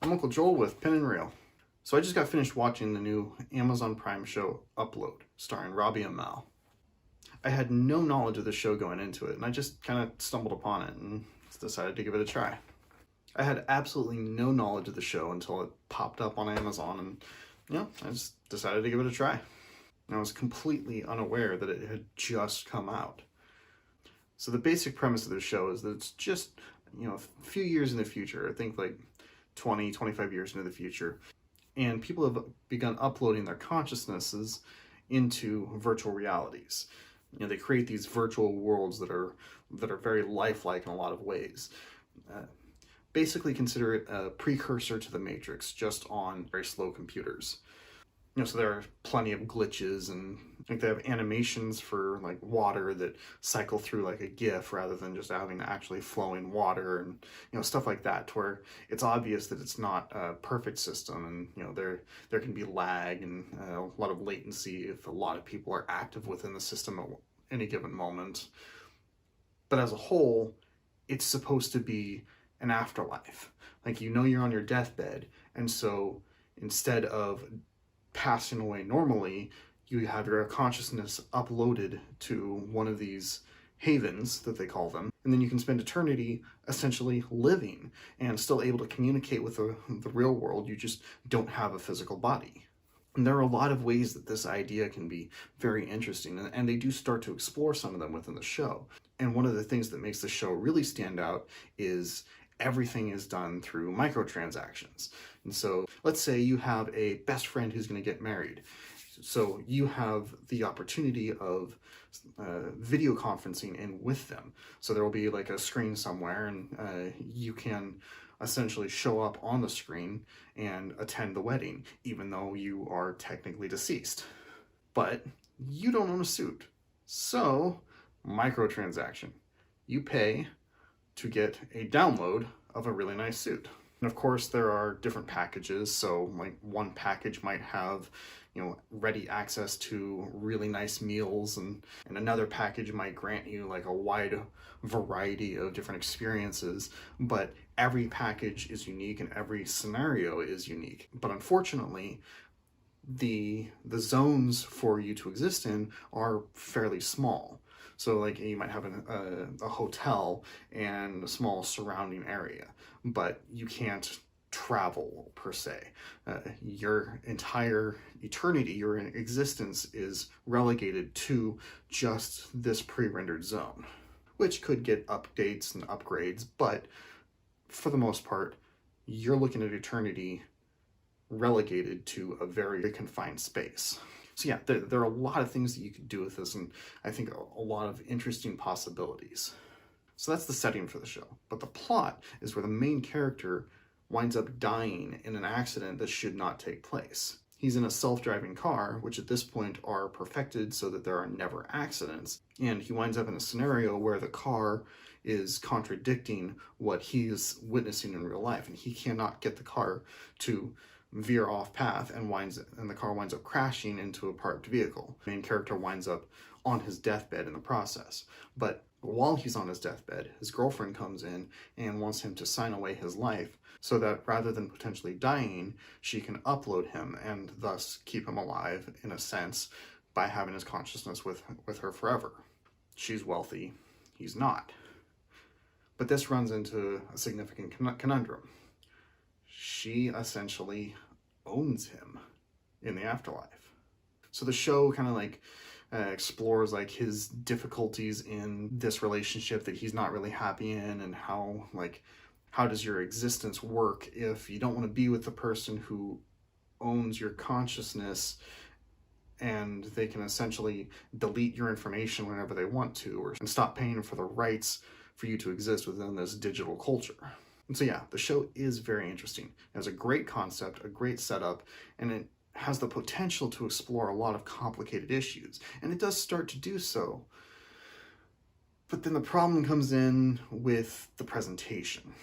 I'm Uncle Joel with Pin and Reel. So I just got finished watching the new Amazon Prime show Upload, starring Robbie Amell. I had no knowledge of the show going into it, and I just kind of stumbled upon it and decided to give it a try. I had absolutely no knowledge of the show until it popped up on Amazon, and I just decided to give it a try. And I was completely unaware that it had just come out. So the basic premise of the show is that it's just, a few years in the future, I think like 20, 25 years into the future, and people have begun uploading their consciousnesses into virtual realities. They create these virtual worlds that are very lifelike in a lot of ways. Basically consider it a precursor to the Matrix, just on very slow computers. So there are plenty of glitches, and they have animations for like water that cycle through like a GIF rather than just having actually flowing water, and stuff like that, to where it's obvious that it's not a perfect system, and there can be lag and a lot of latency if a lot of people are active within the system at any given moment. But as a whole, it's supposed to be an afterlife. Like, you're on your deathbed, and so instead of passing away normally, you have your consciousness uploaded to one of these havens that they call them, and then you can spend eternity essentially living and still able to communicate with the real world. You just don't have a physical body. And there are a lot of ways that this idea can be very interesting, and they do start to explore some of them within the show. And one of the things that makes the show really stand out is everything is done through microtransactions. And so let's say you have a best friend who's going to get married. So you have the opportunity of video conferencing in with them. So there will be like a screen somewhere, and you can essentially show up on the screen and attend the wedding, even though you are technically deceased. But you don't own a suit. So, microtransaction. You pay to get a download of a really nice suit. And of course, there are different packages. So like one package might have, ready access to really nice meals, and another package might grant you like a wide variety of different experiences. But every package is unique and every scenario is unique. But unfortunately, the zones for you to exist in are fairly small. So like you might have a hotel and a small surrounding area, but you can't travel per se. Your entire eternity, your existence is relegated to just this pre-rendered zone, which could get updates and upgrades, but for the most part, you're looking at eternity relegated to a very confined space. So yeah, there are a lot of things that you could do with this, and I think a lot of interesting possibilities. So that's the setting for the show. But the plot is where the main character winds up dying in an accident that should not take place. He's in a self-driving car, which at this point are perfected so that there are never accidents, and he winds up in a scenario where the car is contradicting what he's witnessing in real life, and he cannot get the car to veer off path, and the car winds up crashing into a parked vehicle. The main character winds up on his deathbed in the process. But while he's on his deathbed, his girlfriend comes in and wants him to sign away his life so that rather than potentially dying, she can upload him and thus keep him alive in a sense by having his consciousness with her forever. She's wealthy, he's not. But this runs into a significant conundrum. She essentially owns him in the afterlife. So the show kind of like explores like his difficulties in this relationship that he's not really happy in, and how does your existence work if you don't want to be with the person who owns your consciousness, and they can essentially delete your information whenever they want to, and stop paying for the rights for you to exist within this digital culture. And so yeah, the show is very interesting. It has a great concept, a great setup, and it has the potential to explore a lot of complicated issues. And it does start to do so. But then the problem comes in with the presentation.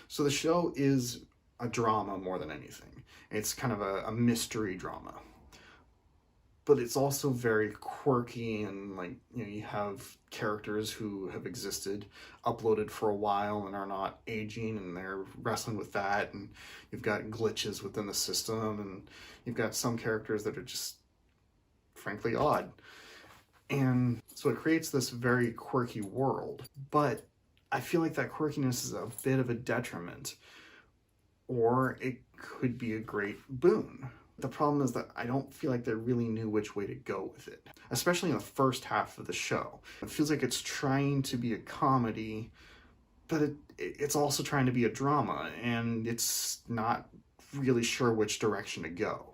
So the show is a drama more than anything. It's kind of a mystery drama. but it's also very quirky, and like, you know, you have characters who have existed, uploaded for a while and are not aging, and they're wrestling with that, and you've got glitches within the system, and you've got some characters that are just frankly odd. And so it creates this very quirky world, but I feel like that quirkiness is a bit of a detriment, or it could be a great boon. The problem is that I don't feel like they really knew which way to go with it, especially in the first half of the show. It feels like it's trying to be a comedy, but it's also trying to be a drama, and it's not really sure which direction to go.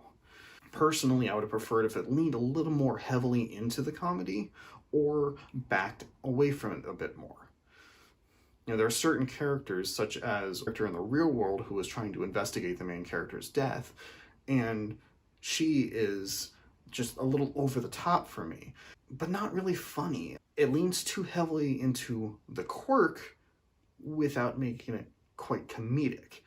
Personally, I would have preferred if it leaned a little more heavily into the comedy or backed away from it a bit more. You know, there are certain characters, such as a character in the real world who was trying to investigate the main character's death, and she is just a little over the top for me, but not really funny. It leans too heavily into the quirk without making it quite comedic.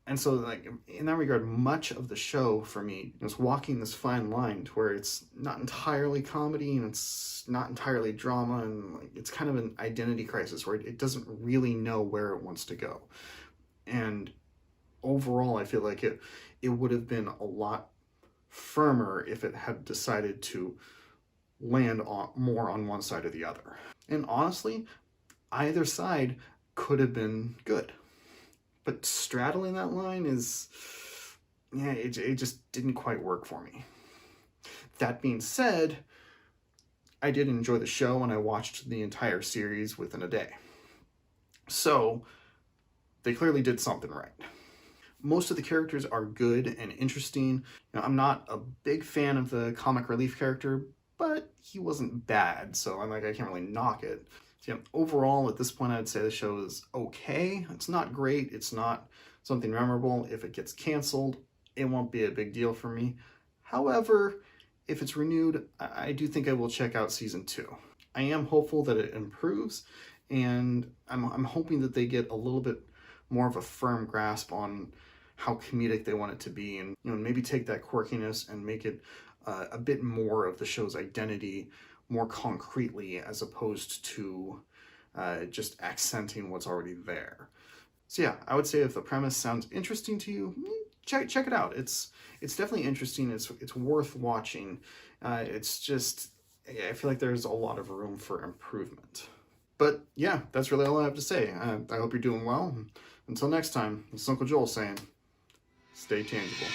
And so, like, in that regard, much of the show for me is walking this fine line to where it's not entirely comedy and it's not entirely drama, and like, it's kind of an identity crisis where it doesn't really know where it wants to go. And overall, I feel like it would have been a lot firmer if it had decided to land more on one side or the other. And honestly, either side could have been good. But straddling that line is, yeah, it just didn't quite work for me. That being said, I did enjoy the show, and I watched the entire series within a day. So, they clearly did something right. Most of the characters are good and interesting. You know, I'm not a big fan of the comic relief character, but he wasn't bad, so I can't really knock it. So, yeah, overall, at this point, I'd say the show is okay. It's not great. It's not something memorable. If it gets canceled, it won't be a big deal for me. However, if it's renewed, I do think I will check out season 2. I am hopeful that it improves, and I'm hoping that they get a little bit more of a firm grasp on how comedic they want it to be, and, you know, maybe take that quirkiness and make it a bit more of the show's identity, more concretely, as opposed to just accenting what's already there. So yeah, I would say if the premise sounds interesting to you, check it out. It's definitely interesting. It's worth watching. It's just, I feel like there's a lot of room for improvement. But yeah, that's really all I have to say. I hope you're doing well. Until next time, it's Uncle Joel saying, stay tangible.